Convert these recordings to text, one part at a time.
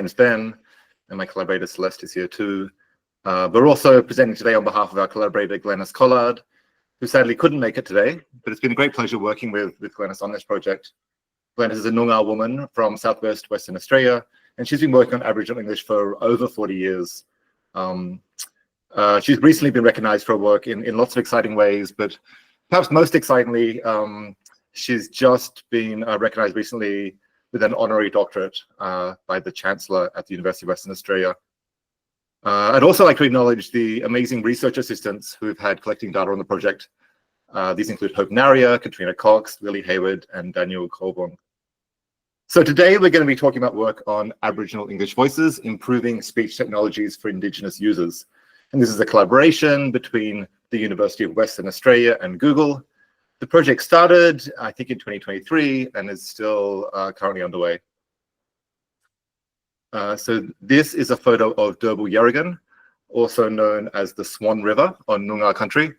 name's Ben, and my collaborator Celeste is here too. We're also presenting today on behalf of our collaborator Glenys Collard, who sadly couldn't make it today, but it's been a great pleasure working with Glenys on this project. Glenys is a Noongar woman from southwest Western Australia, and she's been working on Aboriginal English for over 40 years. She's recently been recognized for her work in lots of exciting ways, but perhaps most excitingly, she's just been recognized recently with an honorary doctorate by the Chancellor at the University of Western Australia. I'd also like to acknowledge the amazing research assistants who have had collecting data on the project. These include Hope Naria, Katrina Cox, Lily Hayward, and Daniel Colborn. So today we're going to be talking about work on Aboriginal English Voices, improving speech technologies for Indigenous users. And this is a collaboration between the University of Western Australia and Google. The project started, I think, in 2023 and is still currently underway. So this is a photo of Derbu Yarragon, also known as the Swan River on Noongar country.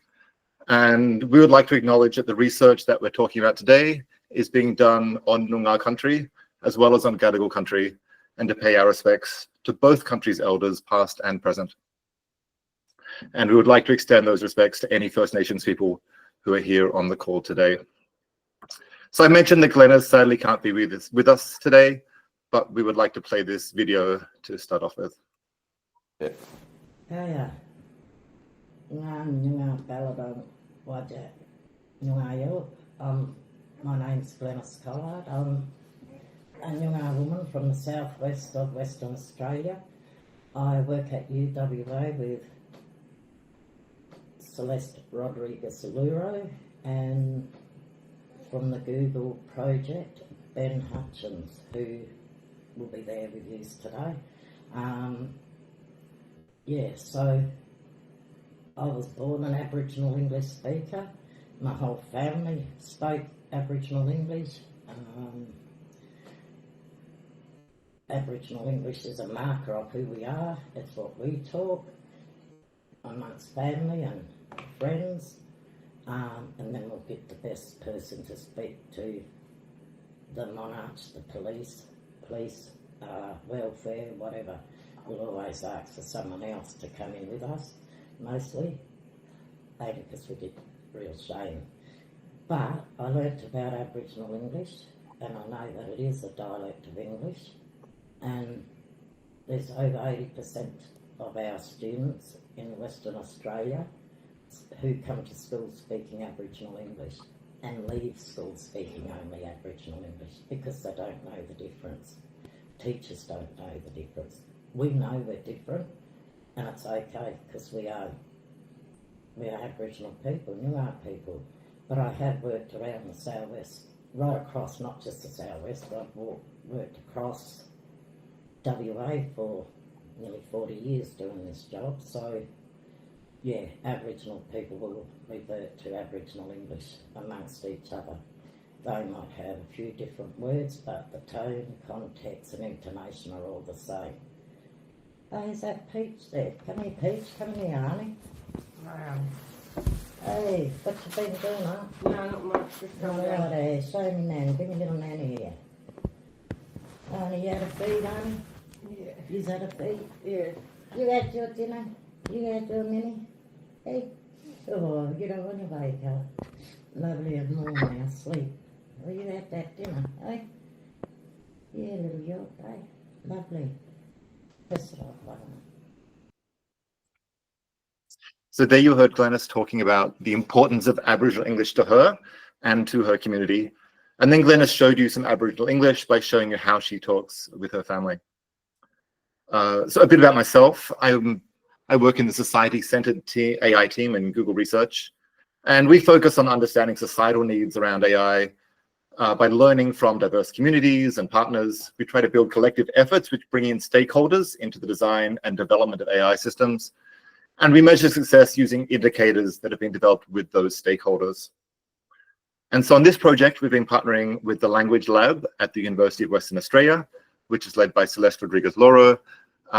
And we would like to acknowledge that the research that we're talking about today is being done on Noongar country, as well as on Gadigal country, and to pay our respects to both countries' elders, past and present. And we would like to extend those respects to any First Nations people who are here on the call today. So I mentioned that Glenys sadly can't be with us today, but we would like to play this video to start off with. My name's Glenys Collard. I'm a Noongar woman from the southwest of Western Australia. I work at UWA with Celeste Rodriguez-Aluro, and from the Google project, Ben Hutchins, who will be there with you today. So I was born an Aboriginal English speaker. My whole family spoke Aboriginal English. Aboriginal English is a marker of who we are. It's what we talk amongst family and friends, and then we'll get the best person to speak to the monarchs, the police, welfare, whatever. We'll always ask for someone else to come in with us, mostly, maybe because we get real shame. But I learnt about Aboriginal English, and I know that it is a dialect of English, and there's over 80% of our students in Western Australia who come to school speaking Aboriginal English and leave school speaking only Aboriginal English because they don't know the difference. Teachers don't know the difference. We know we're different, and it's okay because we are Aboriginal people, Noongar people. But I have worked around the southwest, right across, not just the southwest, but I've worked across WA for nearly 40 years doing this job. So yeah, Aboriginal people will revert to Aboriginal English amongst each other. They might have a few different words, but the tone, context and intonation are all the same. Oh, is that Peach there? Come here, Peach. Come here, honey. Hey, what you been doing, huh? No, not much. Right, show me Nanny. Bring your little Nanny here. Honey, you had a feed, honey? Yeah. You had a feed? Yeah. You had your dinner? You had your Minnie? Hey? Oh, you don't want to wake up. Lovely and warm now, sleep. Well, you had that dinner, eh? Yeah, little York, eh? Lovely. Press it off, why not? So there you heard Glenys talking about the importance of Aboriginal English to her and to her community. And then Glenys showed you some Aboriginal English by showing you how she talks with her family. So a bit about myself. I work in the society-centered AI team in Google Research, and we focus on understanding societal needs around AI by learning from diverse communities and partners. We try to build collective efforts which bring in stakeholders into the design and development of AI systems. And we measure success using indicators that have been developed with those stakeholders. And so on this project, we've been partnering with the Language Lab at the University of Western Australia, which is led by Celeste Rodriguez-Aluro.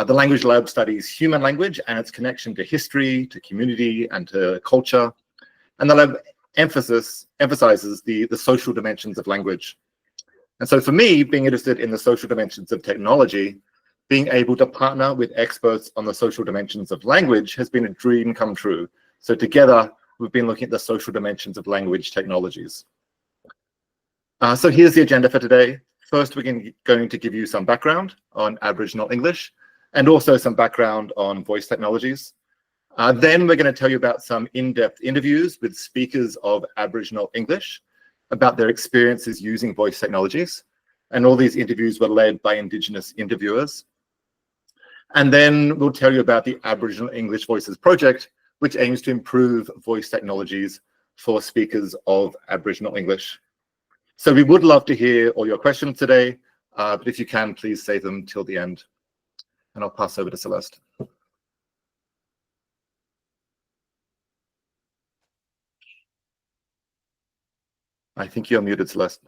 The Language Lab studies human language and its connection to history, to community, and to culture. And the lab emphasizes the social dimensions of language. And so for me, being interested in the social dimensions of technology, being able to partner with experts on the social dimensions of language has been a dream come true. So together, we've been looking at the social dimensions of language technologies. So here's the agenda for today. First, we're going to give you some background on Aboriginal English and also some background on voice technologies. Then we're going to tell you about some in-depth interviews with speakers of Aboriginal English about their experiences using voice technologies. And all these interviews were led by Indigenous interviewers. And then we'll tell you about the Aboriginal English Voices project, which aims to improve voice technologies for speakers of Aboriginal English. So we would love to hear all your questions today, but if you can, please save them till the end. And I'll pass over to Celeste. I think you're muted, Celeste.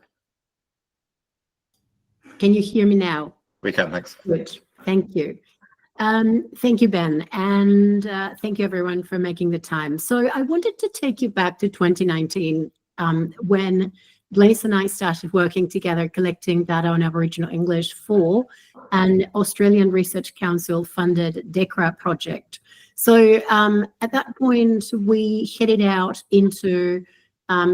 Can you hear me now? We can, thanks. Good, thank you. Thank you, Ben, and thank you everyone for making the time. So I wanted to take you back to 2019 when Glenys and I started working together collecting data on Aboriginal English for an Australian Research Council funded DECRA project. So at that point, we headed out into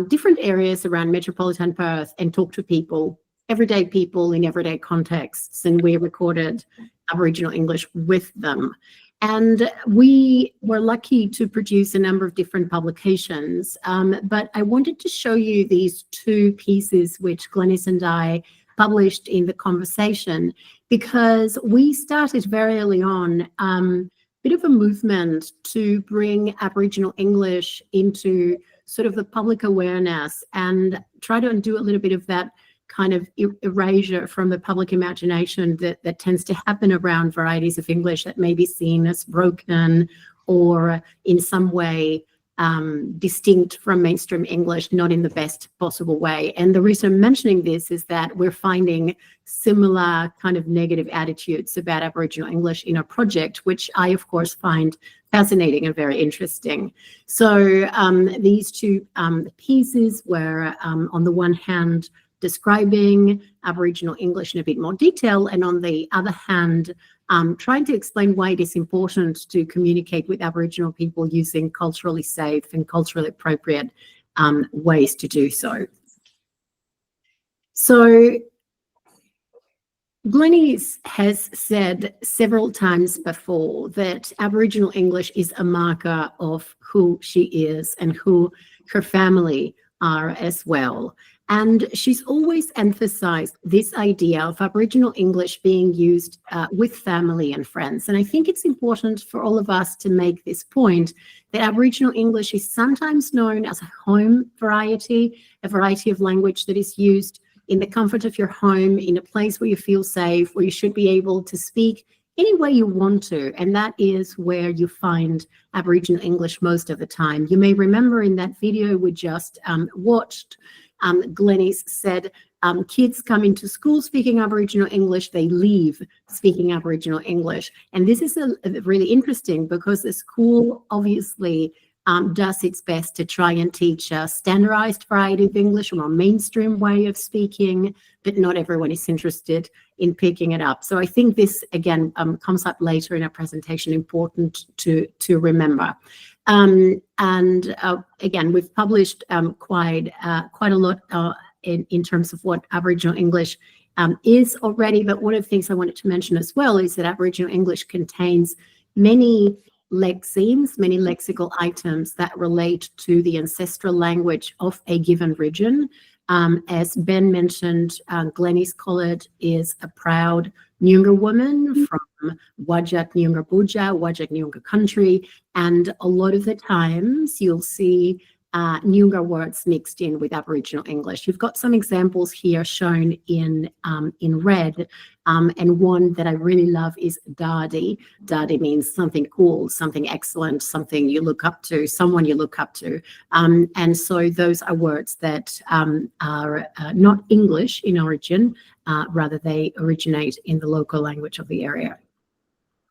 different areas around metropolitan Perth and talked to people, everyday people in everyday contexts, and we recorded Aboriginal English with them. And we were lucky to produce a number of different publications, but I wanted to show you these two pieces which Glenys and I published in the conversation, because we started very early on a bit of a movement to bring Aboriginal English into sort of the public awareness and try to undo a little bit of that kind of erasure from the public imagination that tends to happen around varieties of English that may be seen as broken or in some way distinct from mainstream English, not in the best possible way. And the reason I'm mentioning this is that we're finding similar kind of negative attitudes about Aboriginal English in our project, which I, of course, find fascinating and very interesting. So these two pieces were, on the one hand, describing Aboriginal English in a bit more detail, and on the other hand, trying to explain why it is important to communicate with Aboriginal people using culturally safe and culturally appropriate ways to do so. So Glenys has said several times before that Aboriginal English is a marker of who she is and who her family are as well. And she's always emphasized this idea of Aboriginal English being used with family and friends. And I think it's important for all of us to make this point that Aboriginal English is sometimes known as a home variety, a variety of language that is used in the comfort of your home, in a place where you feel safe, where you should be able to speak any way you want to. And that is where you find Aboriginal English most of the time. You may remember in that video we just watched, Glenys said, kids come into school speaking Aboriginal English, they leave speaking Aboriginal English. And this is really interesting because the school obviously does its best to try and teach a standardized variety of English, a more mainstream way of speaking, but not everyone is interested in picking it up. So I think this, again, comes up later in our presentation, important to remember. Again, we've published quite a lot in terms of what Aboriginal English is already, but one of the things I wanted to mention as well is that Aboriginal English contains many lexemes, many lexical items that relate to the ancestral language of a given region. As Ben mentioned, Glenys Collett is a proud Nyungar woman from Wajak Nyungar Buja, Wajak Nyungar country, and a lot of the times you'll see Nyungar words mixed in with Aboriginal English. You've got some examples here shown in red, and one that I really love is Dardi. Dardi means something cool, something excellent, something you look up to, someone you look up to. And so those are words that are not English in origin, rather they originate in the local language of the area.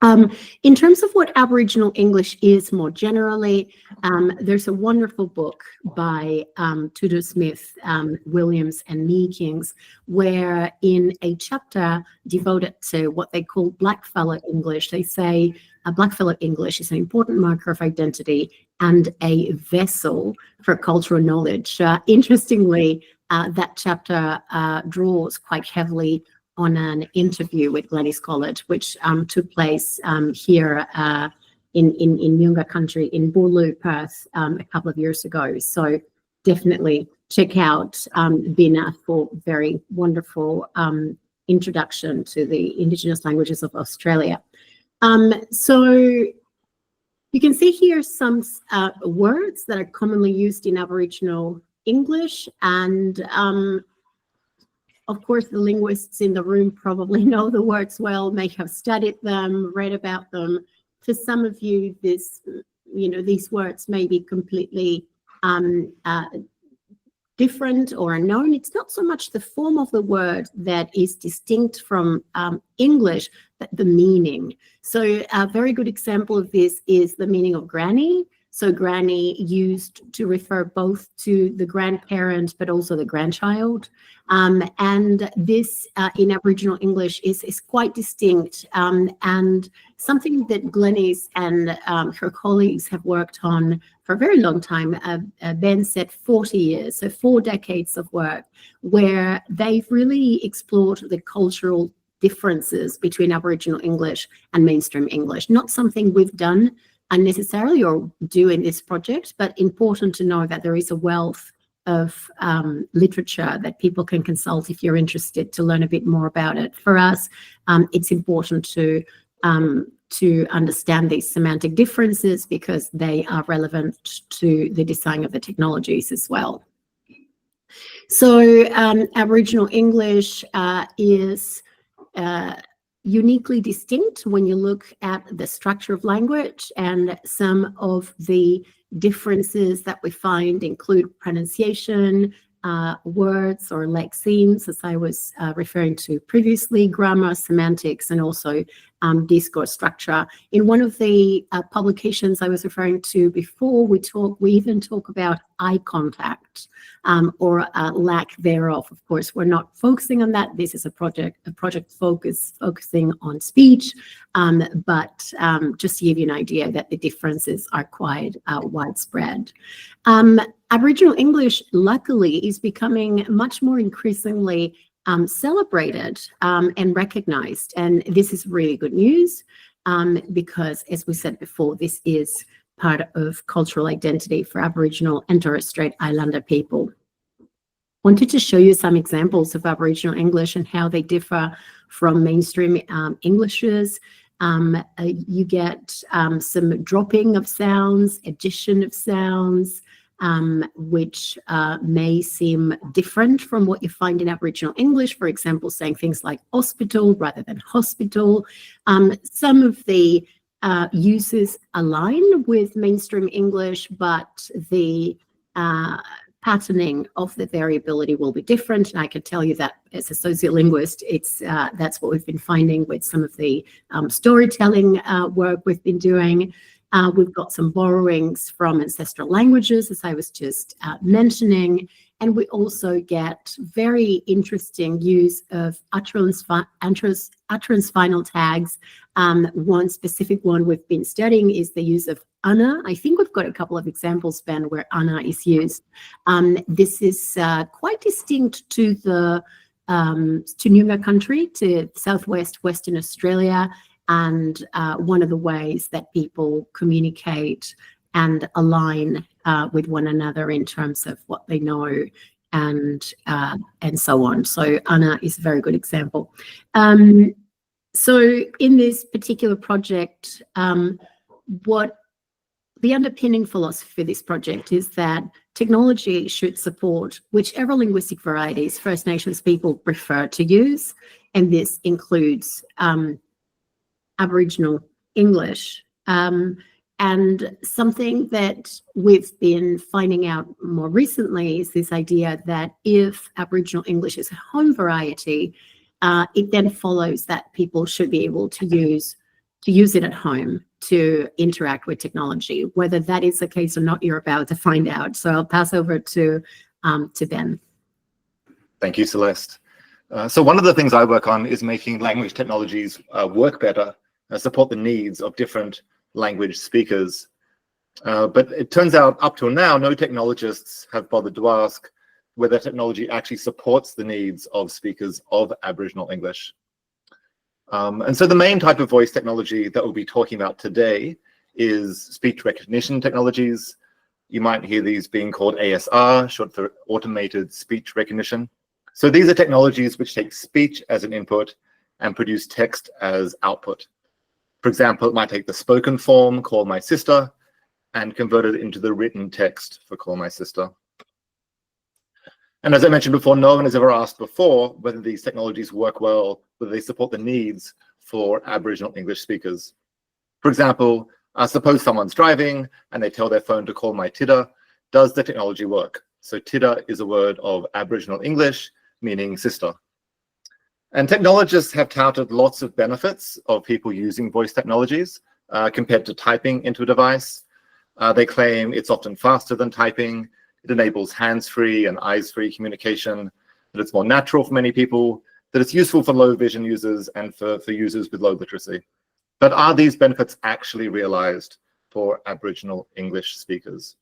In terms of what Aboriginal English is more generally, there's a wonderful book by Tudor Smith, Williams and Meekings, where in a chapter devoted to what they call blackfellow English, they say blackfellow English is an important marker of identity and a vessel for cultural knowledge. Interestingly, that chapter draws quite heavily on an interview with Glenys College, which took place here in Nyunga country in Boorloo, Perth, a couple of years ago. So definitely check out Bina for very wonderful introduction to the Indigenous languages of Australia. So you can see here some words that are commonly used in Aboriginal English, and of course, the linguists in the room probably know the words well, may have studied them, read about them. For some of you, these words may be completely different or unknown. It's not so much the form of the word that is distinct from English, but the meaning. So a very good example of this is the meaning of granny. So granny used to refer both to the grandparent, but also the grandchild. And this in Aboriginal English is quite distinct, and something that Glenys and her colleagues have worked on for a very long time. Ben said 40 years, so 4 decades of work, where they've really explored the cultural differences between Aboriginal English and mainstream English. Not something we've done unnecessarily or do in this project, but important to know that there is a wealth of literature that people can consult if you're interested to learn a bit more about it. For us, it's important to understand these semantic differences because they are relevant to the design of the technologies as well. So Aboriginal English is uniquely distinct when you look at the structure of language, and some of the differences that we find include pronunciation, words or lexemes, as I was referring to previously, grammar, semantics, and also discourse structure. In one of the publications I was referring to before, we even talk about eye contact or lack thereof. Of course, we're not focusing on that. This is a project focusing on speech, but just to give you an idea that the differences are quite widespread. Aboriginal English, luckily, is becoming much more increasingly celebrated and recognized. And this is really good news because, as we said before, this is part of cultural identity for Aboriginal and Torres Strait Islander people. Wanted to show you some examples of Aboriginal English and how they differ from mainstream Englishes. You get some dropping of sounds, addition of sounds, which may seem different from what you find in Aboriginal English. For example, saying things like hospital rather than hospital. Some of the uses align with mainstream English, but the patterning of the variability will be different. And I can tell you that as a sociolinguist, that's what we've been finding with some of the storytelling work we've been doing. We've got some borrowings from ancestral languages, as I was just mentioning, and we also get very interesting use of utterance final tags. One specific one we've been studying is the use of ana. I think we've got a couple of examples, Ben, where ana is used. This is quite distinct to the to Nyunga country, to southwest Western Australia. And one of the ways that people communicate and align with one another in terms of what they know and so on. So ana is a very good example. So in this particular project, what the underpinning philosophy for this project is that technology should support whichever linguistic varieties First Nations people prefer to use, and this includes Aboriginal English. And something that we've been finding out more recently is this idea that if Aboriginal English is a home variety, it then follows that people should be able to use to use it at home to interact with technology. Whether that is the case or not, you're about to find out. So I'll pass over to Ben. Thank you, Celeste. So one of the things I work on is making language technologies work better, support the needs of different language speakers. But it turns out up till now, no technologists have bothered to ask whether technology actually supports the needs of speakers of Aboriginal English. And so the main type of voice technology that we'll be talking about today is speech recognition technologies. You might hear these being called ASR, short for automated speech recognition. So these are technologies which take speech as an input and produce text as output. For example, it might take the spoken form, call my sister, and convert it into the written text for call my sister. And as I mentioned before, no one has ever asked before whether these technologies work well, whether they support the needs for Aboriginal English speakers. For example, suppose someone's driving and they tell their phone to call my tidda. Does the technology work? So tidda is a word of Aboriginal English, meaning sister. And technologists have touted lots of benefits of people using voice technologies compared to typing into a device. They claim it's often faster than typing. It enables hands-free and eyes-free communication, that it's more natural for many people, that it's useful for low vision users and for users with low literacy. But are these benefits actually realized for Aboriginal English speakers?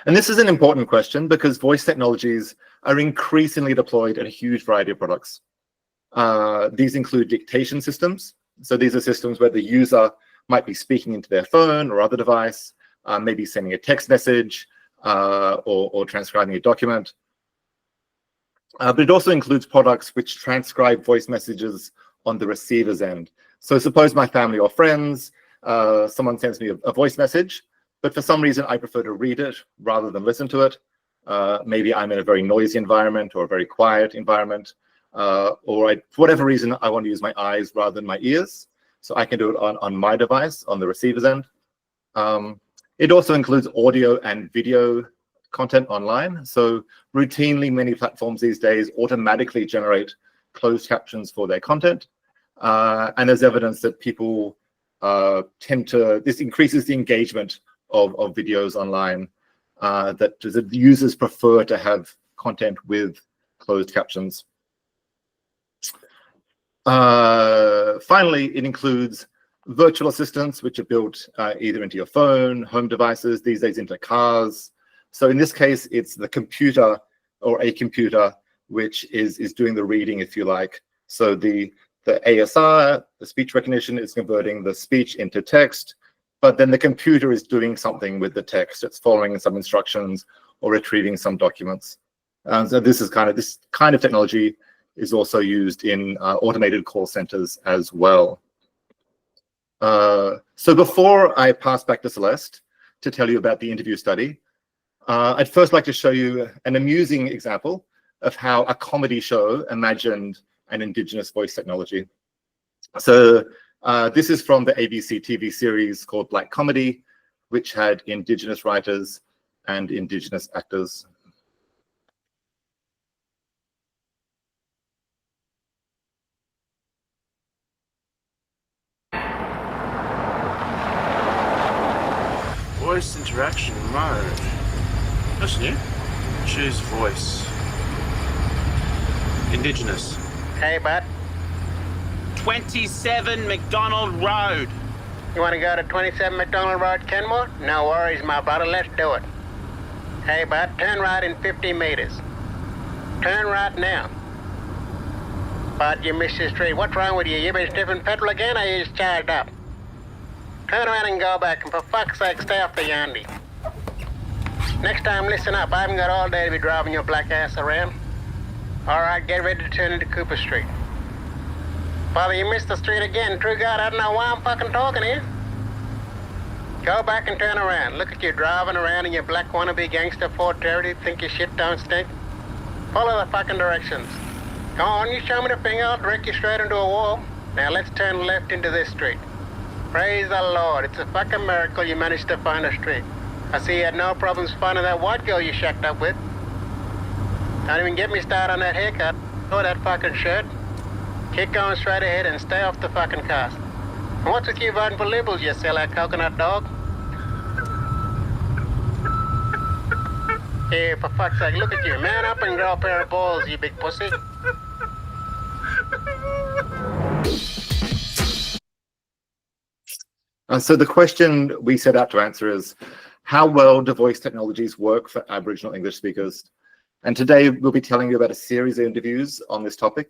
And this is an important question because voice technologies are increasingly deployed in a huge variety of products. These include dictation systems. So these are systems where the user might be speaking into their phone or other device, maybe sending a text message or transcribing a document. But it also includes products which transcribe voice messages on the receiver's end. So suppose my family or friends, someone sends me a voice message, but for some reason I prefer to read it rather than listen to it. Maybe I'm in a very noisy environment or a very quiet environment, or for whatever reason, I want to use my eyes rather than my ears. So I can do it on my device, on the receiver's end. It also includes audio and video content online. So routinely, many platforms these days automatically generate closed captions for their content. And there's evidence that people this increases the engagement of videos online, that the users prefer to have content with closed captions. Finally, it includes virtual assistants, which are built either into your phone, home devices, these days into cars. So in this case, it's the computer or a computer which is doing the reading, if you like. So the ASR, the speech recognition, is converting the speech into text, but then the computer is doing something with the text. It's following some instructions or retrieving some documents. So this kind of technology is also used in automated call centers as well. So before I pass back to Celeste to tell you about the interview study, I'd first like to show you an amusing example of how a comedy show imagined an Indigenous voice technology. So this is from the ABC TV series called Black Comedy, which had Indigenous writers and Indigenous actors. Voice interaction mode. That's new. Choose voice. Indigenous. Hey, bud. 27 McDonald Road. You want to go to 27 McDonald Road, Kenmore? No worries, my brother. Let's do it. Hey, bud, turn right in 50 meters. Turn right now. Bud, you missed the street. What's wrong with you? You been sniffing petrol again, or you just charged up? Turn around and go back, and for fuck's sake, stay off the Yandy. Next time, listen up. I haven't got all day to be driving your black ass around. All right, get ready to turn into Cooper Street. Father, you missed the street again. True God, I don't know why I'm fucking talking here. Go back and turn around. Look at you driving around in your black wannabe gangster Ford Terrier. Think your shit don't stink? Follow the fucking directions. Go on, you show me the finger, I'll direct you straight into a wall. Now let's turn left into this street. Praise the Lord, it's a fucking miracle you managed to find a street. I see you had no problems finding that white girl you shacked up with. Don't even get me started on that haircut or that fucking shirt. Keep going straight ahead and stay off the fucking cast. What's with you voting for Liberals, you sellout coconut dog? Hey, for fuck's sake, look at you. Man up and grow a pair of balls, you big pussy. So the question we set out to answer is, how well do voice technologies work for Aboriginal English speakers? And today we'll be telling you about a series of interviews on this topic.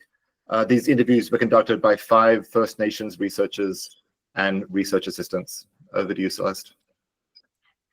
These interviews were conducted by 5 First Nations researchers and research assistants. Over to you, Celeste.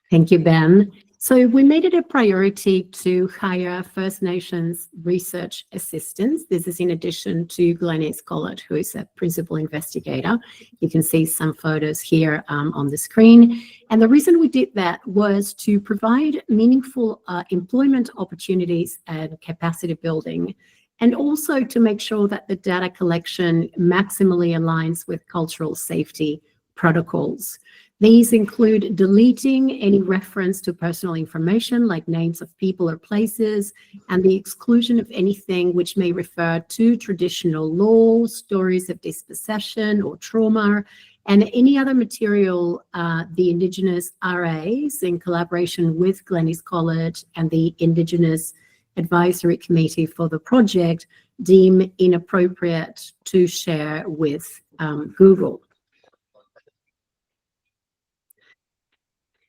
Thank you, Ben. So we made it a priority to hire First Nations research assistants. This is in addition to Glenys Collett, who is a principal investigator. You can see some photos here on the screen. And the reason we did that was to provide meaningful employment opportunities and capacity building, and also to make sure that the data collection maximally aligns with cultural safety protocols. These include deleting any reference to personal information like names of people or places, and the exclusion of anything which may refer to traditional law, stories of dispossession or trauma, and any other material the Indigenous RAs, in collaboration with Glenys Collett and the Indigenous Advisory Committee for the project, deem inappropriate to share with Google.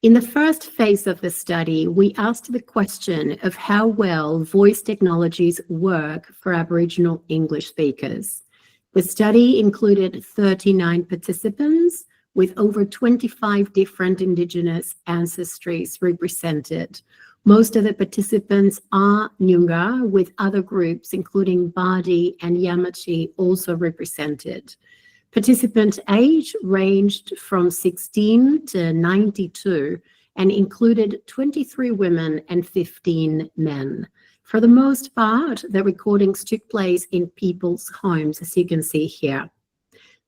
In the first phase of the study, we asked the question of how well voice technologies work for Aboriginal English speakers. The study included 39 participants with over 25 different Indigenous ancestries represented. Most of the participants are Nyungar, with other groups including Bardi and Yamachi also represented. Participant age ranged from 16 to 92 and included 23 women and 15 men. For the most part, the recordings took place in people's homes, as you can see here.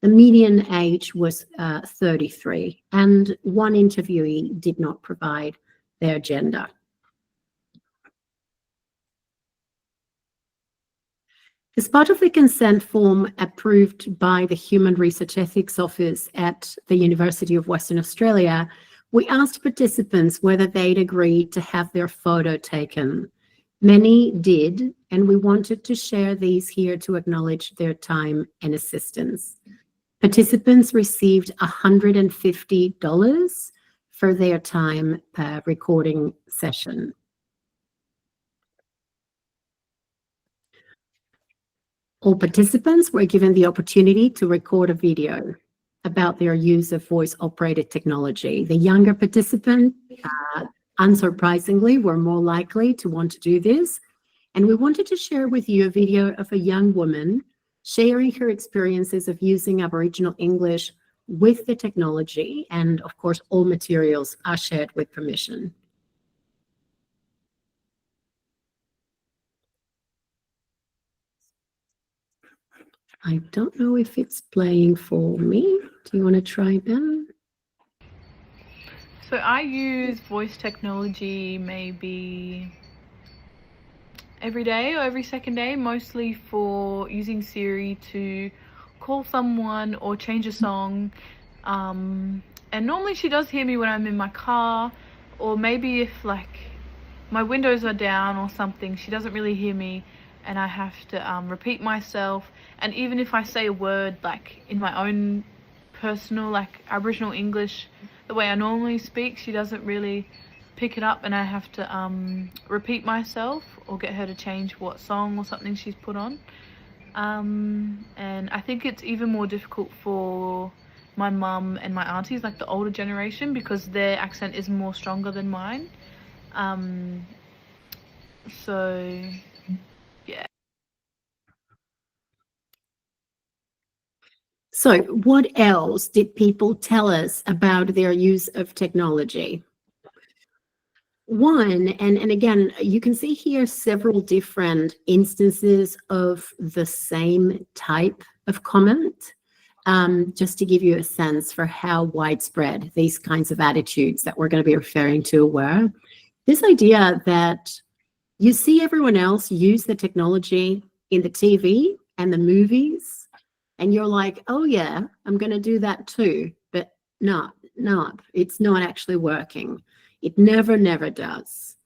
The median age was 33, and one interviewee did not provide their gender. As part of the consent form approved by the Human Research Ethics Office at the University of Western Australia, we asked participants whether they'd agreed to have their photo taken. Many did, and we wanted to share these here to acknowledge their time and assistance. Participants received $150 for their time per recording session. All participants were given the opportunity to record a video about their use of voice-operated technology. The younger participants, unsurprisingly, were more likely to want to do this. And we wanted to share with you a video of a young woman sharing her experiences of using Aboriginal English with the technology. And of course, all materials are shared with permission. I don't know if it's playing for me. Do you want to try, Ben? So I use voice technology maybe every day or every second day, mostly for using Siri to call someone or change a song. And normally she does hear me when I'm in my car, or maybe if like my windows are down or something, she doesn't really hear me and I have to repeat myself. And even if I say a word like in my own personal like Aboriginal English, the way I normally speak, she doesn't really pick it up, and I have to repeat myself or get her to change what song or something she's put on. And I think it's even more difficult for my mum and my aunties, like the older generation, because their accent is more stronger than mine. So yeah. So what else did people tell us about their use of technology? One, and again, you can see here several different instances of the same type of comment, just to give you a sense for how widespread these kinds of attitudes that we're going to be referring to were. This idea that you see everyone else use the technology in the TV and the movies, And you're like, oh yeah, I'm going to do that too. But no, it's not actually working. It never does.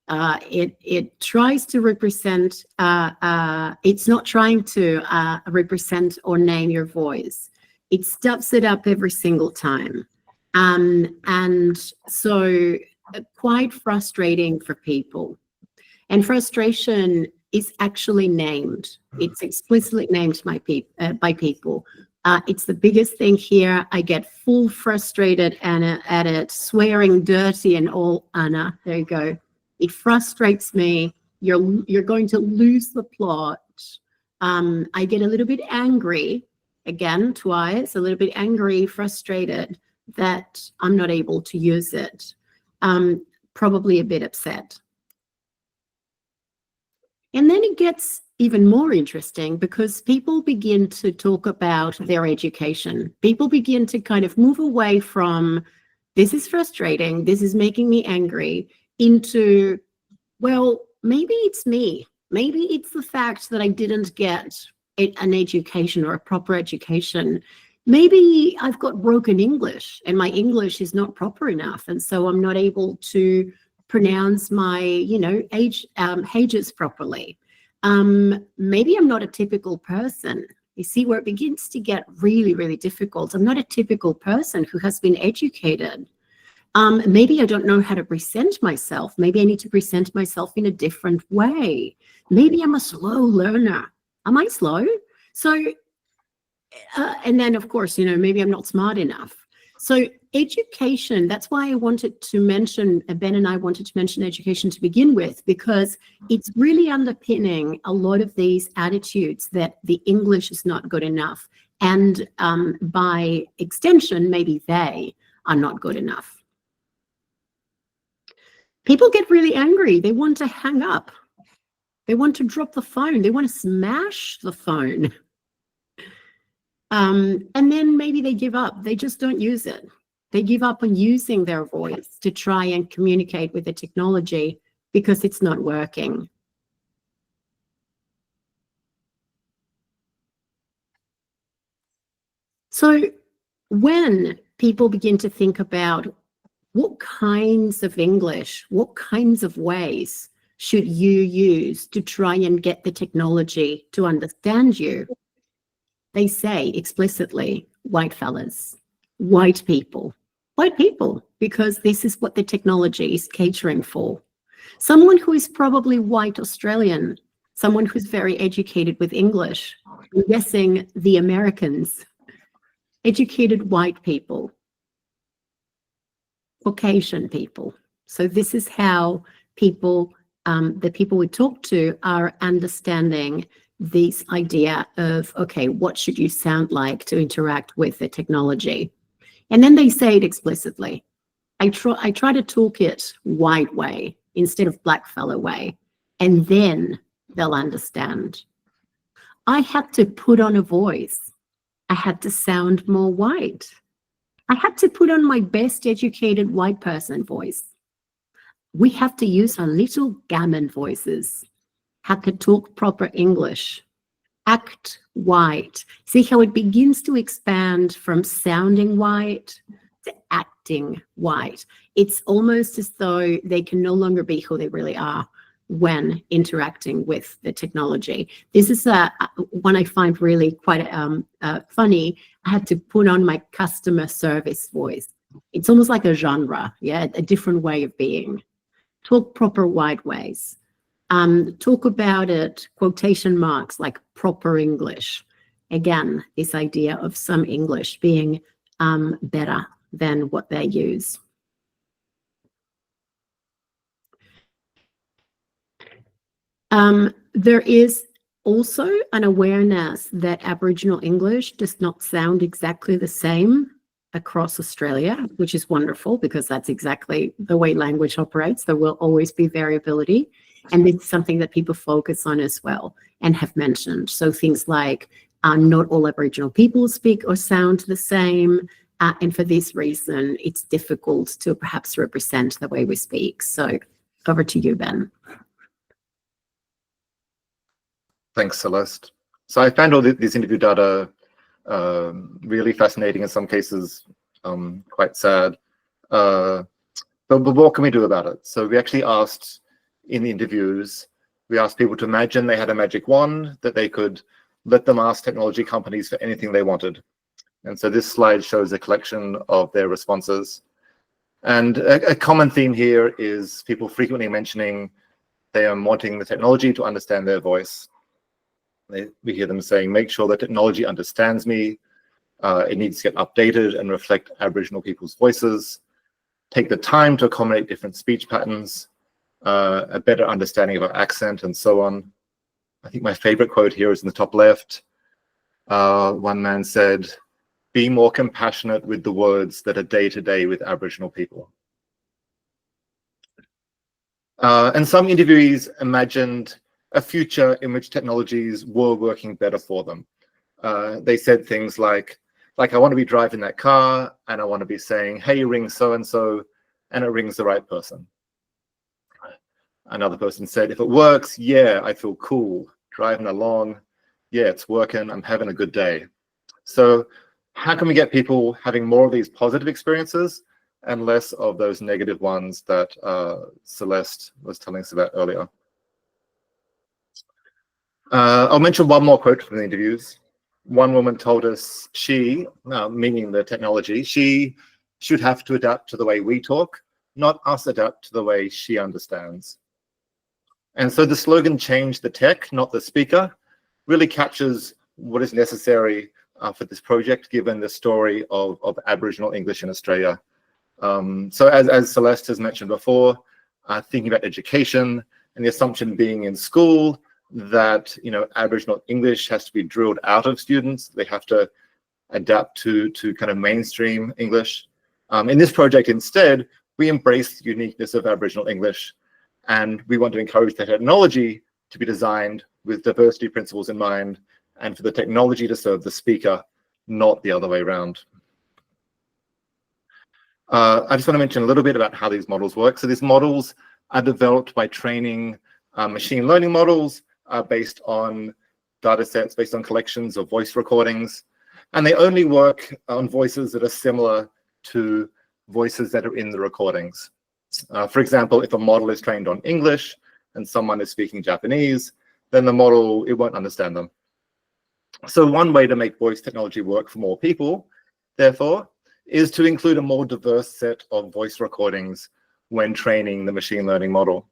It tries to represent, it's not trying to represent or name your voice. It stuffs it up every single time. And so quite frustrating for people. And frustration is actually named. It's explicitly named by people. It's the biggest thing here. I get full frustrated at it, swearing dirty and all. Anna, there you go. It frustrates me. You're going to lose the plot. I get a little bit angry, again, twice, a little bit angry, frustrated that I'm not able to use it. Probably a bit upset. And then it gets even more interesting because people begin to talk about their education. People begin to kind of move away from, this is frustrating, this is making me angry, into, well, maybe it's me. Maybe it's the fact that I didn't get an education or a proper education. Maybe I've got broken English and my English is not proper enough. And so I'm not able to pronounce my, ages properly. Maybe I'm not a typical person. You see where it begins to get really, really difficult. I'm not a typical person who has been educated. Maybe I don't know how to present myself. Maybe I need to present myself in a different way. Maybe I'm a slow learner. Am I slow? So, and then of course, maybe I'm not smart enough. So education, that's why I wanted to mention, Ben and I wanted to mention education to begin with, because it's really underpinning a lot of these attitudes that the English is not good enough. And by extension, maybe they are not good enough. People get really angry. They want to hang up. They want to drop the phone. They want to smash the phone. And then maybe they give up. They just don't use it. They give up on using their voice to try and communicate with the technology because it's not working. So when people begin to think about what kinds of English, what kinds of ways should you use to try and get the technology to understand you, they say explicitly, white fellas, white people, because this is what the technology is catering for. Someone who is probably white Australian, someone who's very educated with English, I'm guessing the Americans, educated white people, Caucasian people. So this is how people, the people we talk to are understanding this idea of, okay, what should you sound like to interact with the technology? And then they say it explicitly. I try to talk it white way instead of black fellow way, and then they'll understand. I had to put on a voice. I had to sound more white. I had to put on my best educated white person voice. We have to use our little gammon voices. Had to talk proper English, act white. See how it begins to expand from sounding white to acting white. It's almost as though they can no longer be who they really are when interacting with the technology. This is one I find really quite funny. I had to put on my customer service voice. It's almost like a genre, yeah, a different way of being. Talk proper white ways. Talk about it, quotation marks, like proper English. Again, this idea of some English being better than what they use. There is also an awareness that Aboriginal English does not sound exactly the same across Australia, which is wonderful because that's exactly the way language operates. There will always be variability. And it's something that people focus on as well and have mentioned. So things like not all Aboriginal people speak or sound the same. And for this reason, it's difficult to perhaps represent the way we speak. So over to you, Ben. Thanks, Celeste. So I found all this interview data really fascinating, in some cases quite sad. But what can we do about it? So we actually asked in the interviews, we asked people to imagine they had a magic wand that they could let them ask technology companies for anything they wanted. And so this slide shows a collection of their responses. And a common theme here is people frequently mentioning they are wanting the technology to understand their voice. We hear them saying, make sure the technology understands me. It needs to get updated and reflect Aboriginal people's voices. Take the time to accommodate different speech patterns, a better understanding of our accent, and so on. I think my favorite quote here is in the top left. One man said, be more compassionate with the words that are day-to-day with Aboriginal people. And some interviewees imagined a future in which technologies were working better for them. They said things like, I want to be driving that car and I want to be saying, hey, ring so-and-so, and it rings the right person. Another person said, if it works, yeah, I feel cool. Driving along, yeah, it's working, I'm having a good day. So how can we get people having more of these positive experiences and less of those negative ones that Celeste was telling us about earlier? I'll mention one more quote from the interviews. One woman told us she, meaning the technology, she should have to adapt to the way we talk, not us adapt to the way she understands. And so the slogan, change the tech, not the speaker, really captures what is necessary for this project, given the story of Aboriginal English in Australia. So as Celeste has mentioned before, thinking about education and the assumption being in school that, you know, Aboriginal English has to be drilled out of students. They have to adapt to kind of mainstream English. In this project, instead, we embrace the uniqueness of Aboriginal English, and we want to encourage the technology to be designed with diversity principles in mind, and for the technology to serve the speaker, not the other way around. I just want to mention a little bit about how these models work. So these models are developed by training machine learning models based on data sets, based on collections of voice recordings, and they only work on voices that are similar to voices that are in the recordings. For example, if a model is trained on English and someone is speaking Japanese, then the model, it won't understand them. So one way to make voice technology work for more people, therefore, is to include a more diverse set of voice recordings when training the machine learning model.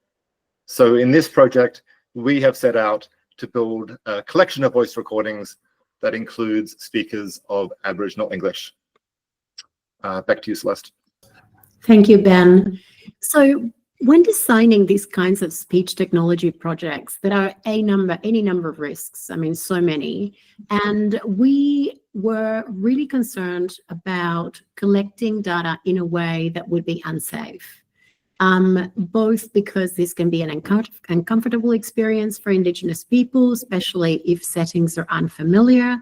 So in this project, we have set out to build a collection of voice recordings that includes speakers of Aboriginal English. Back to you, Celeste. Thank you, Ben. So when designing these kinds of speech technology projects that are any number of risks, I mean, so many, and we were really concerned about collecting data in a way that would be unsafe, both because this can be an uncomfortable experience for Indigenous people, especially if settings are unfamiliar,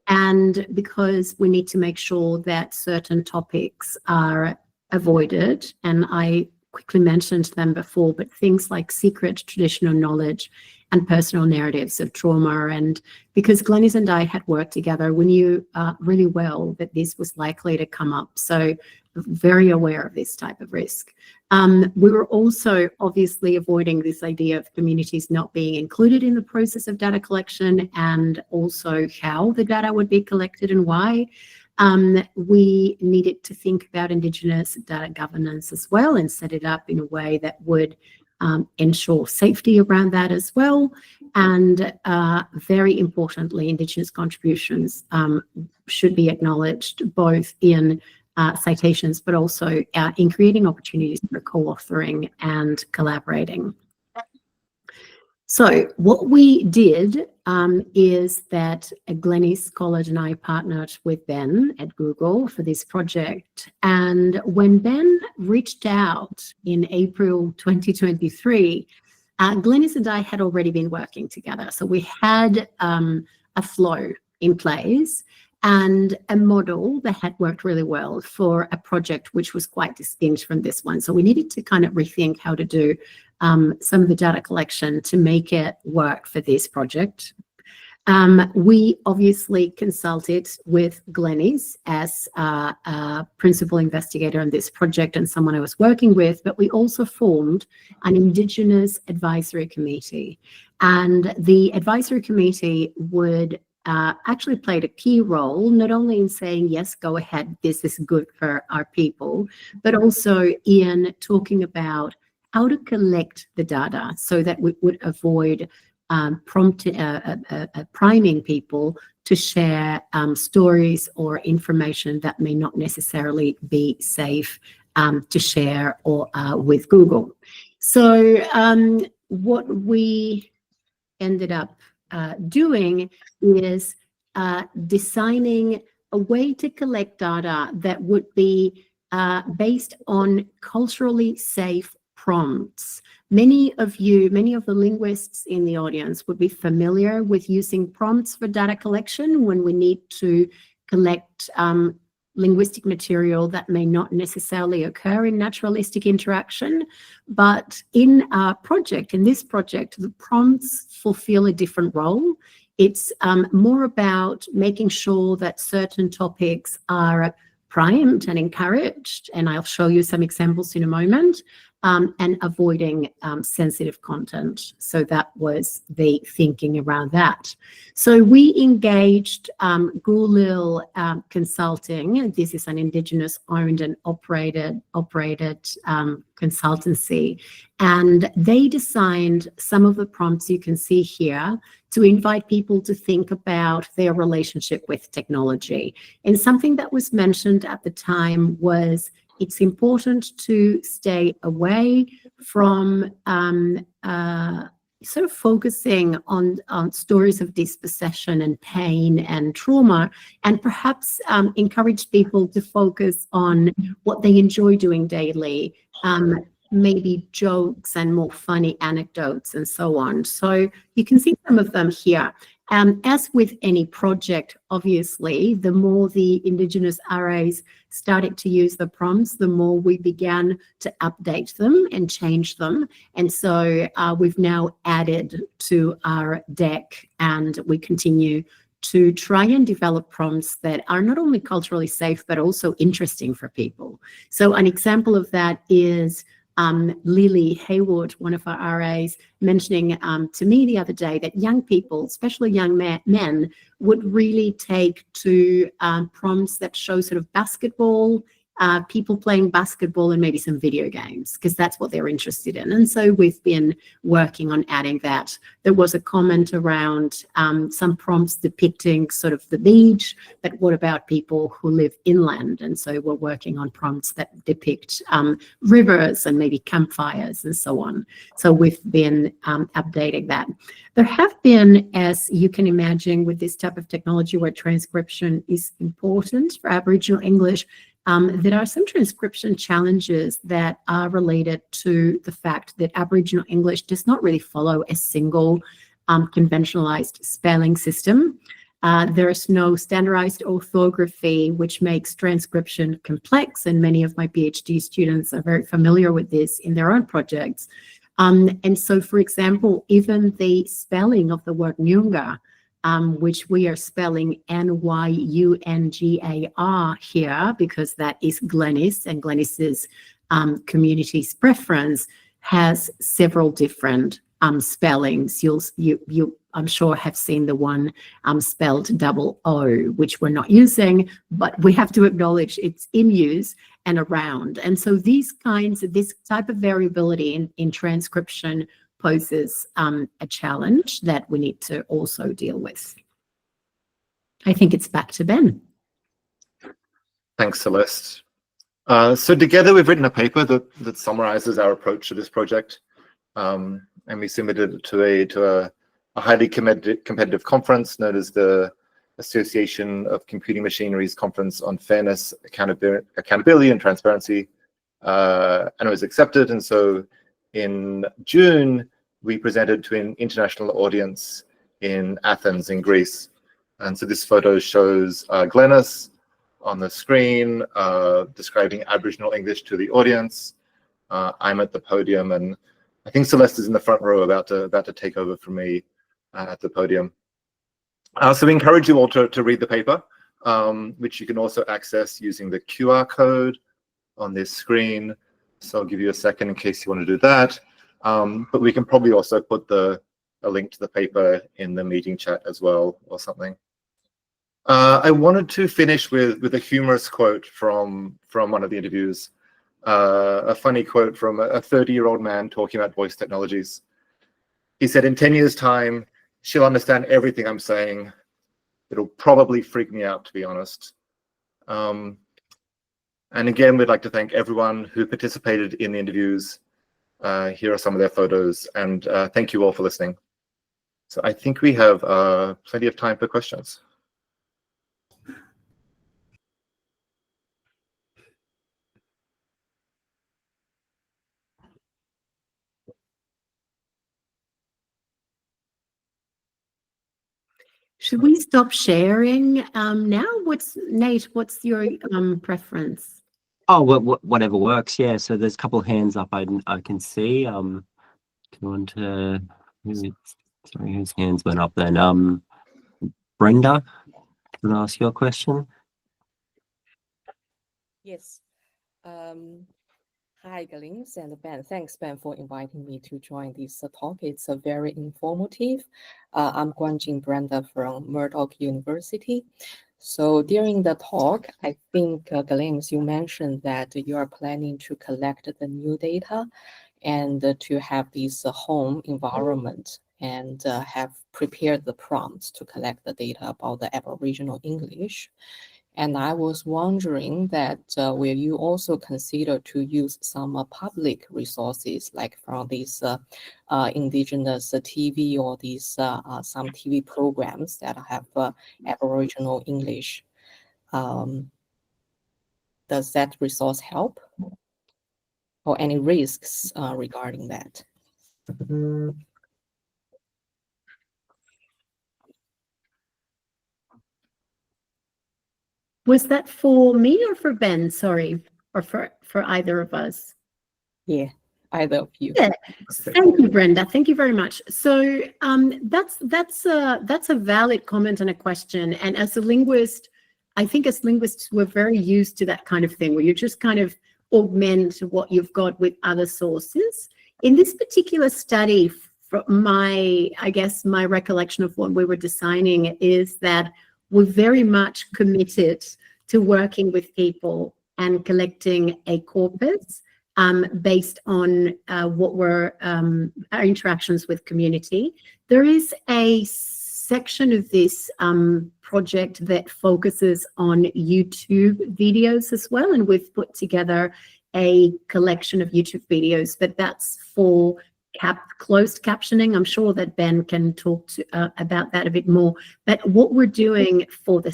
and because we need to make sure that certain topics are avoided. And I quickly mentioned them before, but things like secret traditional knowledge and personal narratives of trauma. And because Glenys and I had worked together, we knew really well that this was likely to come up. So very aware of this type of risk. We were also obviously avoiding this idea of communities not being included in the process of data collection, and also how the data would be collected and why. We needed to think about Indigenous data governance as well and set it up in a way that would ensure safety around that as well. And very importantly, Indigenous contributions should be acknowledged both in citations, but also in creating opportunities for co-authoring and collaborating. So what we did is that Glenys College and I partnered with Ben at Google for this project. And when Ben reached out in April 2023, Glenys and I had already been working together. So we had a flow in place and a model that had worked really well for a project which was quite distinct from this one. So we needed to kind of rethink how to do some of the data collection to make it work for this project. We obviously consulted with Glenys as a principal investigator on this project and someone I was working with, but we also formed an Indigenous advisory committee. And the advisory committee would actually played a key role, not only in saying, yes, go ahead, this is good for our people, but also in talking about how to collect the data so that we would avoid priming people to share stories or information that may not necessarily be safe to share or with Google. So what we ended up doing is designing a way to collect data that would be based on culturally safe prompts. Many of the linguists in the audience would be familiar with using prompts for data collection when we need to collect linguistic material that may not necessarily occur in naturalistic interaction. But in this project, the prompts fulfill a different role. It's more about making sure that certain topics are primed and encouraged, and I'll show you some examples in a moment, and avoiding sensitive content. So that was the thinking around that. So we engaged Gulil Consulting. This is an Indigenous owned and operated consultancy. And they designed some of the prompts you can see here to invite people to think about their relationship with technology. And something that was mentioned at the time was it's important to stay away from sort of focusing on stories of dispossession and pain and trauma, and perhaps encourage people to focus on what they enjoy doing daily, maybe jokes and more funny anecdotes and so on. So you can see some of them here. As with any project, obviously, the more the Indigenous RAs started to use the prompts, the more we began to update them and change them. And so we've now added to our deck, and we continue to try and develop prompts that are not only culturally safe, but also interesting for people. So an example of that is Lily Haywood, one of our RAs, mentioning to me the other day that young people, especially young men, would really take to prompts that show sort of basketball, people playing basketball and maybe some video games, because that's what they're interested in. And so we've been working on adding that. There was a comment around some prompts depicting sort of the beach, but what about people who live inland? And so we're working on prompts that depict rivers and maybe campfires and so on. So we've been updating that. There have been, as you can imagine, with this type of technology where transcription is important for Aboriginal English, there are some transcription challenges that are related to the fact that Aboriginal English does not really follow a single conventionalized spelling system. There is no standardized orthography, which makes transcription complex, and many of my PhD students are very familiar with this in their own projects. And so, for example, even the spelling of the word Nyungar, which we are spelling Nyungar here because that is Glenys, and Glenys's community's preference, has several different spellings. You I'm sure have seen the one spelled double O, which we're not using, but we have to acknowledge it's in use and around. And so this type of variability in transcription poses a challenge that we need to also deal with. I think it's back to Ben. Thanks, Celeste. So together we've written a paper that summarizes our approach to this project, and we submitted it to a highly competitive conference known as the Association of Computing Machinery's Conference on Fairness, Accountability and Transparency, and it was accepted. And so in June, we presented to an international audience in Athens in Greece. And so this photo shows Glenys on the screen describing Aboriginal English to the audience. I'm at the podium, and I think Celeste is in the front row about to take over from me at the podium. So we encourage you all to read the paper, which you can also access using the QR code on this screen. So I'll give you a second in case you want to do that. But we can probably also put a link to the paper in the meeting chat as well, or something. I wanted to finish with a humorous quote from one of the interviews. A funny quote from a 30-year-old man talking about voice technologies. He said, "In 10 years' time, she'll understand everything I'm saying. It'll probably freak me out, to be honest." And again, we'd like to thank everyone who participated in the interviews. Here are some of their photos, and thank you all for listening. So I think we have plenty of time for questions. Should we stop sharing now? Nate, what's your preference? Oh, whatever works. Yeah. So there's a couple of hands up I can see. Come on to whose hands went up then? Brenda, can I ask you a question? Yes. Hi, Galins and Ben. Thanks, Ben, for inviting me to join this talk. It's very informative. I'm Guanjing Brenda from Murdoch University. So during the talk, I think, Galins, you mentioned that you are planning to collect the new data and to have this home environment and have prepared the prompts to collect the data about the Aboriginal English. And I was wondering that will you also consider to use some public resources, like from these Indigenous TV or these some TV programs that have Aboriginal English? Does that resource help? Or any risks regarding that? Was that for me or for Ben? Sorry, or for either of us? Yeah, either of you. Yeah. Thank you, Brenda. Thank you very much. So that's a valid comment and a question. And as a linguist, I think as linguists, we're very used to that kind of thing, where you just kind of augment what you've got with other sources. In this particular study, I guess my recollection of what we were designing is that we're very much committed to working with people and collecting a corpus based on what were our interactions with community. There is a section of this project that focuses on YouTube videos as well, and we've put together a collection of YouTube videos, but that's for closed captioning. I'm sure that Ben can talk about that a bit more. But what we're doing for the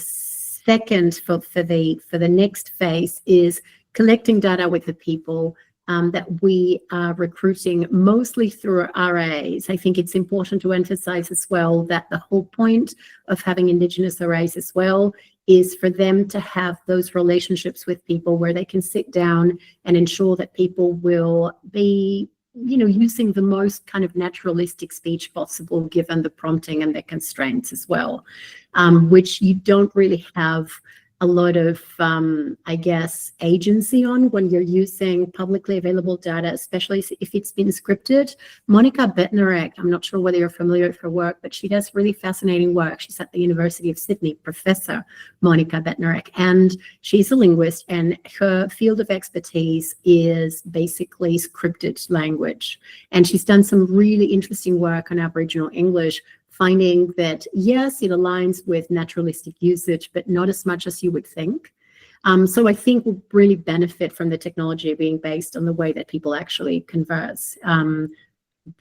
for the next phase is collecting data with the people that we are recruiting mostly through RAs. I think it's important to emphasize as well that the whole point of having Indigenous RAs as well is for them to have those relationships with people where they can sit down and ensure that people will be, you know, using the most kind of naturalistic speech possible given the prompting and the constraints as well, which you don't really have a lot of, I guess, agency on when you're using publicly available data, especially if it's been scripted. Monica Betnarek, I'm not sure whether you're familiar with her work, but she does really fascinating work. She's at the University of Sydney, Professor Monica Betnarek, and she's a linguist, and her field of expertise is basically scripted language. And she's done some really interesting work on Aboriginal English, finding that, yes, it aligns with naturalistic usage, but not as much as you would think. So I think we'll really benefit from the technology being based on the way that people actually converse,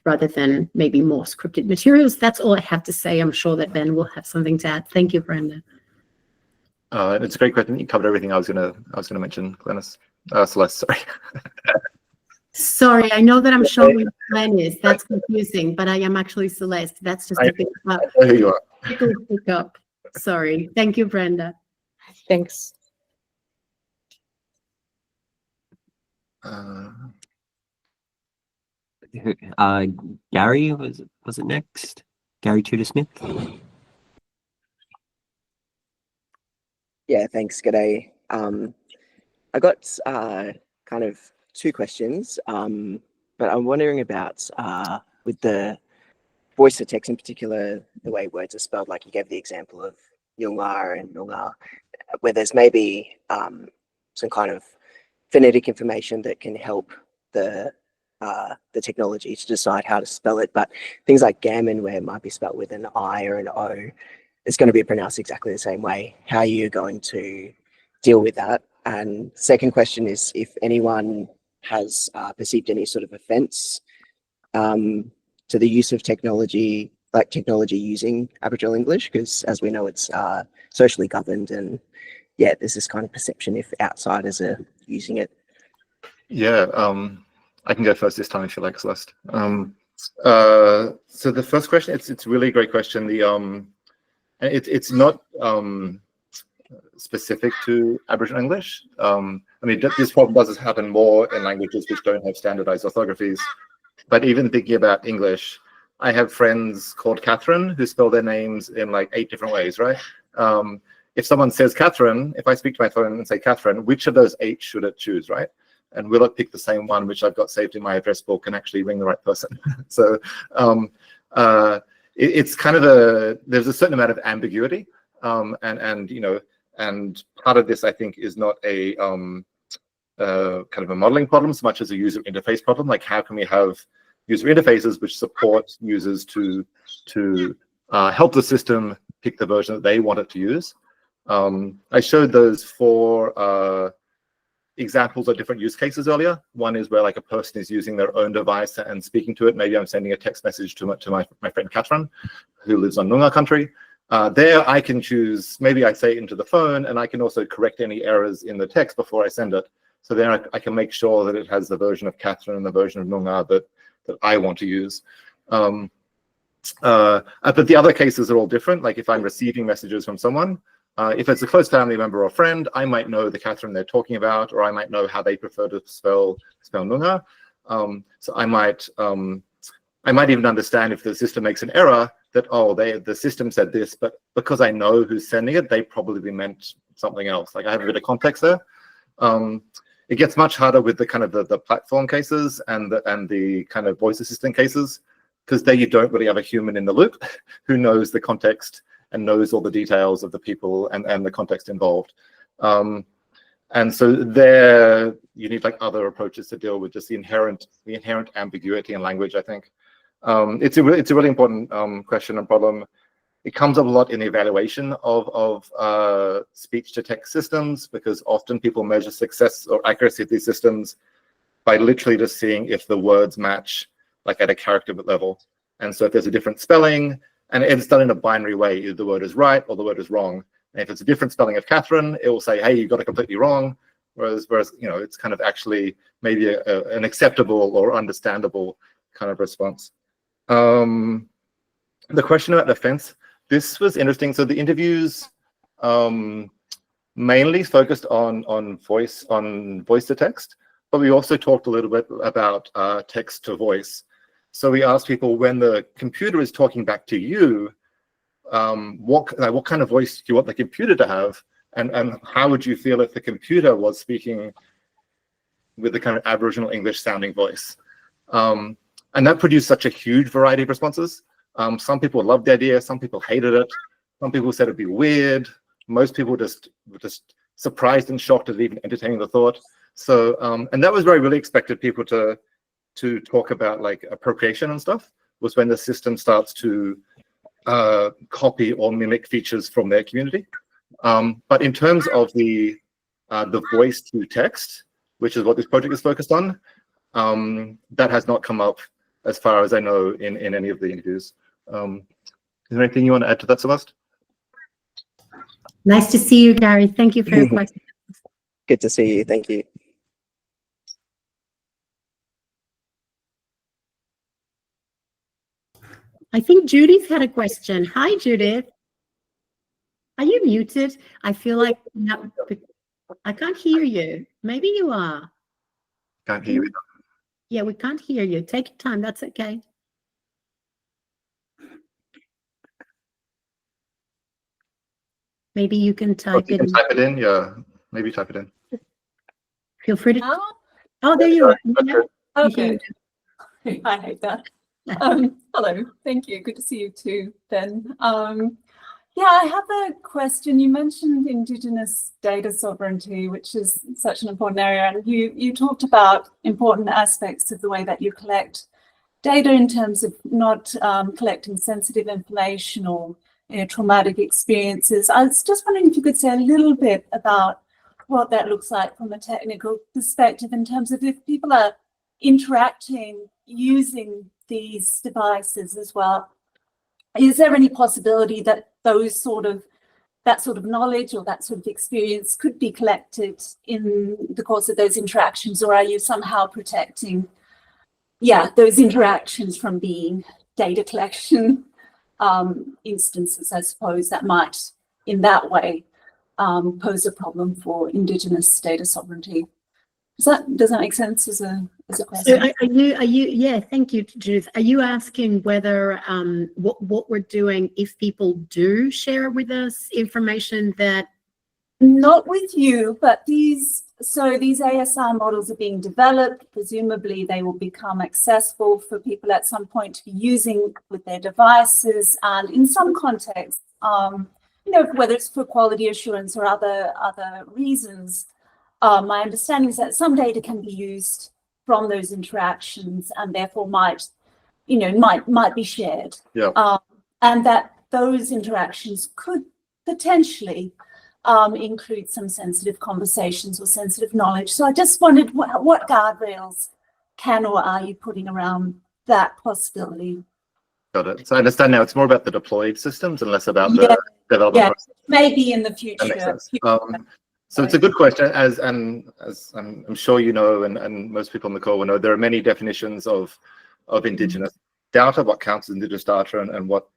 rather than maybe more scripted materials. That's all I have to say. I'm sure that Ben will have something to add. Thank you, Brenda. It's a great question. You covered everything I was gonna mention, Glenys. Celeste, sorry. Sorry, I know that I'm showing Glenn is. That's confusing, but I am actually Celeste. That's just a bit I know who you are. hiccup. Sorry. Thank you, Brenda. Thanks. Gary was it next? Gary Tudor Smith. Yeah, thanks. G'day. I got kind of two questions, but I'm wondering about with the voice to text in particular, the way words are spelled, like you gave the example of Yungar and Nunga, where there's maybe some kind of phonetic information that can help the technology to decide how to spell it, but things like gammon, where it might be spelled with an I or an O, it's going to be pronounced exactly the same way. How are you going to deal with that? And second question is if anyone has perceived any sort of offence to the use of technology, like technology using Aboriginal English, because as we know, it's socially governed, and yeah, there's this kind of perception if outsiders are using it. Yeah, I can go first this time if you like, Celeste. So the first question, it's really a great question. It's not specific to Aboriginal English. I mean, this problem does happen more in languages which don't have standardized orthographies. But even thinking about English, I have friends called Catherine who spell their names in like 8 different ways, right? If someone says Catherine, if I speak to my phone and say Catherine, which of those 8 should it choose, right? And will it pick the same one which I've got saved in my address book and actually ring the right person? So it's kind of there's a certain amount of ambiguity, and you know, and part of this I think is not a kind of a modeling problem so much as a user interface problem. Like, how can we have user interfaces which support users to help the system pick the version that they want it to use? I showed those 4 examples of different use cases earlier. One is where like a person is using their own device and speaking to it. Maybe I'm sending a text message to my friend Catherine, who lives on Noongar country. There I can choose, maybe I say it into the phone, and I can also correct any errors in the text before I send it. So then I can make sure that it has the version of Catherine and the version of Noongar that I want to use. But the other cases are all different. Like if I'm receiving messages from someone, if it's a close family member or friend, I might know the Catherine they're talking about, or I might know how they prefer to spell Noongar. So I might even understand if the system makes an error that, oh, the system said this, but because I know who's sending it, they probably meant something else. Like I have a bit of context there. It gets much harder with the kind of the platform cases and the kind of voice assistant cases, because there you don't really have a human in the loop who knows the context and knows all the details of the people and the context involved. And so there you need like other approaches to deal with just the inherent ambiguity in language, I think. It's a really important question and problem. It comes up a lot in the evaluation of speech to text systems, because often people measure success or accuracy of these systems by literally just seeing if the words match like at a character level. And so if there's a different spelling, and it's done in a binary way, either the word is right or the word is wrong. And if it's a different spelling of Catherine, it will say, hey, you got it completely wrong. Whereas you know, it's kind of actually maybe an acceptable or understandable kind of response. The question about offense, this was interesting. So the interviews mainly focused on voice to text, but we also talked a little bit about text to voice. So we asked people, when the computer is talking back to you, what kind of voice do you want the computer to have, and how would you feel if the computer was speaking with the kind of Aboriginal English sounding voice? And that produced such a huge variety of responses. Some people loved the idea, some people hated it, some people said it'd be weird. Most people were just surprised and shocked at even entertaining the thought. So, and that was where I really expected people to talk about like appropriation and stuff, was when the system starts to copy or mimic features from their community. But in terms of the voice to text, which is what this project is focused on, that has not come up as far as I know in any of the interviews. Is there anything you want to add to that, Celeste? Nice to see you, Gary. Thank you for your question. Good to see you. Thank you. I think Judith had a question. Hi, Judith. Are you muted? I feel like no, I can't hear you. Maybe you are. Can't hear you. Yeah, we can't hear you. Take your time. That's okay. Maybe you can Or type you it can in. type it in. Yeah, maybe type it in. Feel free to. Now? Oh, there you are. That's Yeah, true. we Okay. hear you. I hate that. Hello, thank you. Good to see you too, Ben. Yeah, I have a question. You mentioned Indigenous data sovereignty, which is such an important area, and you talked about important aspects of the way that you collect data in terms of not collecting sensitive information or traumatic experiences. I was just wondering if you could say a little bit about what that looks like from a technical perspective in terms of if people are interacting using these devices as well. Is there any possibility that that sort of knowledge or that sort of experience could be collected in the course of those interactions, or are you somehow protecting, those interactions from being data collection instances, I suppose, that might in that way pose a problem for Indigenous data sovereignty? Does that make sense as a question? So are you, yeah, thank you, Judith. Are you asking whether what we're doing if people do share with us information that... Not with you, but these ASR models are being developed. Presumably they will become accessible for people at some point to be using with their devices, and in some contexts, whether it's for quality assurance or other reasons, my understanding is that some data can be used from those interactions and therefore might be shared. Yeah. And that those interactions could potentially include some sensitive conversations or sensitive knowledge. So I just wondered what guardrails can or are you putting around that possibility? Got it. So I understand now it's more about the deployed systems and less about the development process. Maybe in the future. That makes sense. So it's a good question, as I'm sure you know, and most people on the call will know, there are many definitions of Indigenous data, what counts as Indigenous data, and what